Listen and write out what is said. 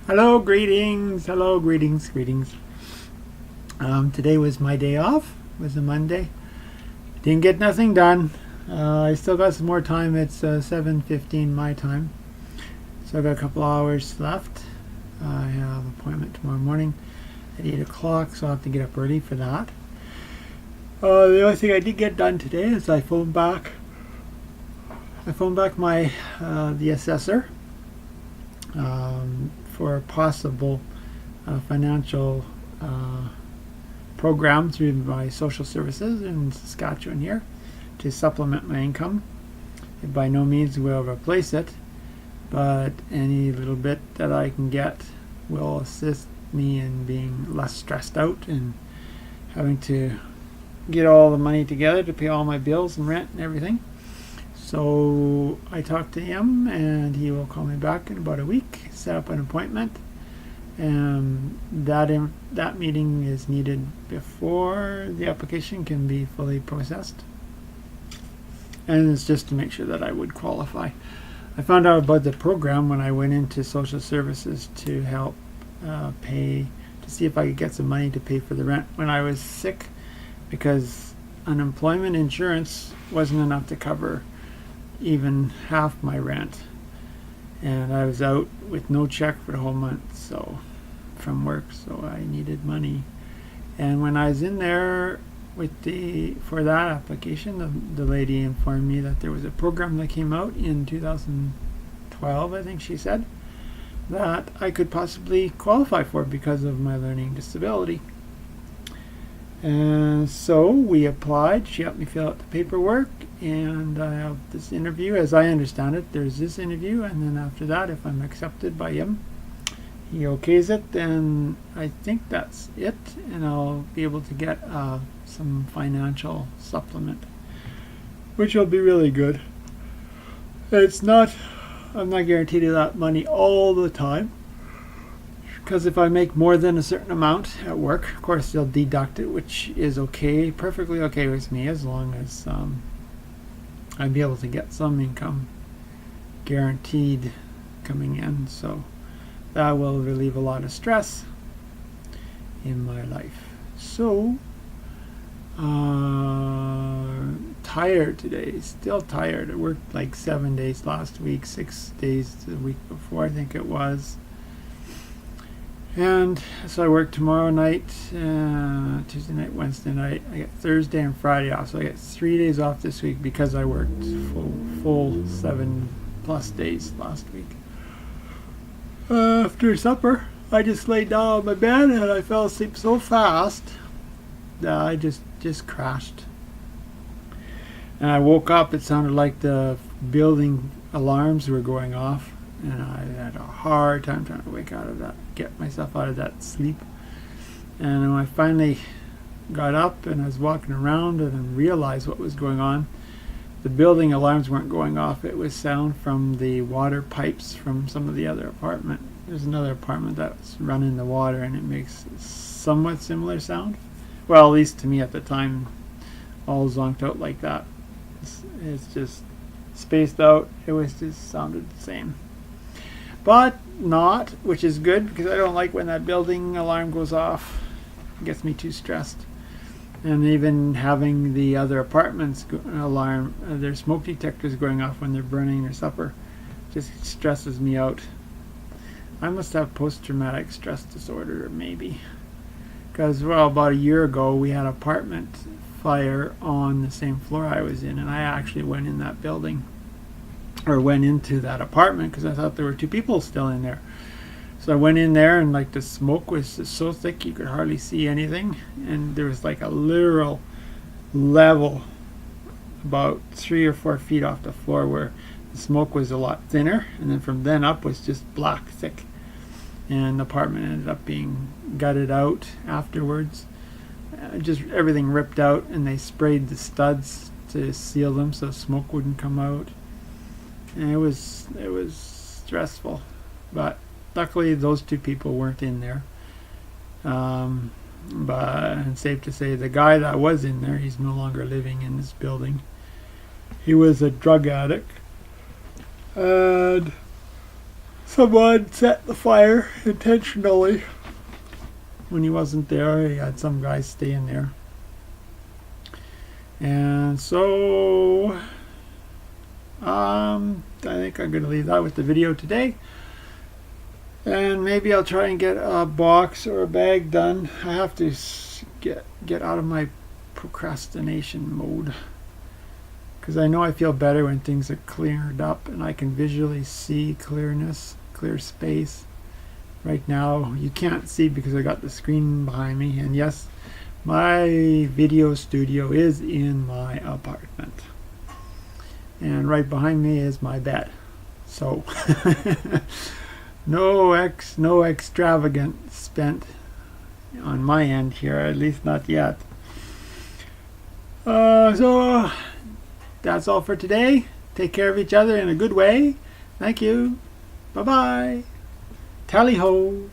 Hello, greetings. Hello, greetings, greetings. Today was my day off. It was a Monday. Didn't get nothing done. I still got some more time. It's 7:15 my time, so I got a couple hours left. I have an appointment tomorrow morning at 8 o'clock, so I'll have to get up early for that. The only thing I did get done today is I phoned back my the assessor for a possible financial program through my social services in Saskatchewan here to supplement my income. It by no means will replace it, but any little bit that I can get will assist me in being less stressed out and having to get all the money together to pay all my bills and rent and everything. So I talked to him, and he will call me back in about a week, set up an appointment. And that meeting is needed before the application can be fully processed. And it's just to make sure that I would qualify. I found out about the program when I went into social services to help pay, to see if I could get some money to pay for the rent when I was sick, because unemployment insurance wasn't enough to cover even half my rent, and I was out with no check for the whole month from work, so I needed money. And when I was in there for that application, the lady informed me that there was a program that came out in 2012, I think she said, that I could possibly qualify for because of my learning disability. And so we applied. She helped me fill out the paperwork, and I have this interview. As I understand it, there's this interview, and then after that, if I'm accepted by him, he okays it, then I think that's it, and I'll be able to get some financial supplement, which will be really good. I'm not guaranteed that money all the time, because if I make more than a certain amount at work, of course they'll deduct it, which is okay, perfectly okay with me, as long as I'd be able to get some income guaranteed coming in. So that will relieve a lot of stress in my life. So tired today, still tired. I worked like 7 days last week, 6 days the week before, I think it was. And so I work tomorrow night, Tuesday night, Wednesday night. I get Thursday and Friday off, so I get 3 days off this week because I worked full 7+ days last week. After supper, I just laid down on my bed and I fell asleep so fast that I just crashed. And I woke up, it sounded like the building alarms were going off, and I had a hard time trying to get myself out of that sleep. And when I finally got up and I was walking around and realized what was going on, the building alarms weren't going off. It was sound from the water pipes from some of the other apartment. There's another apartment that's running the water, and it makes somewhat similar sound. Well, at least to me at the time, all zonked out like that. It's just spaced out. It was just sounded the same. But not, which is good, because I don't like when that building alarm goes off. It gets me too stressed. And even having the other apartments alarm, their smoke detectors going off when they're burning their supper, just stresses me out. I must have post-traumatic stress disorder, maybe. Because, about a year ago, we had an apartment fire on the same floor I was in, and I actually went in that building, or went into that apartment, because I thought there were 2 people still in there. So I went in there, and like the smoke was just so thick you could hardly see anything, and there was like a literal level about 3 or 4 feet off the floor where the smoke was a lot thinner, and then from then up was just black thick. And the apartment ended up being gutted out afterwards, just everything ripped out, and they sprayed the studs to seal them so smoke wouldn't come out. And it was stressful, but luckily those 2 people weren't in there. But it's safe to say the guy that was in there, he's no longer living in this building. He was a drug addict, and someone set the fire intentionally when he wasn't there. He had some guys stay in there. And so I think I'm going to leave that with the video today. And maybe I'll try and get a box or a bag done. I have to get out of my procrastination mode, because I know I feel better when things are cleared up and I can visually see clearness, clear space. Right now you can't see because I got the screen behind me, and yes, my video studio is in my apartment, and right behind me is my bed. So no extravagant spent on my end here, at least not yet. So that's all for today. Take care of each other in a good way. Thank you. Bye bye. Tally ho.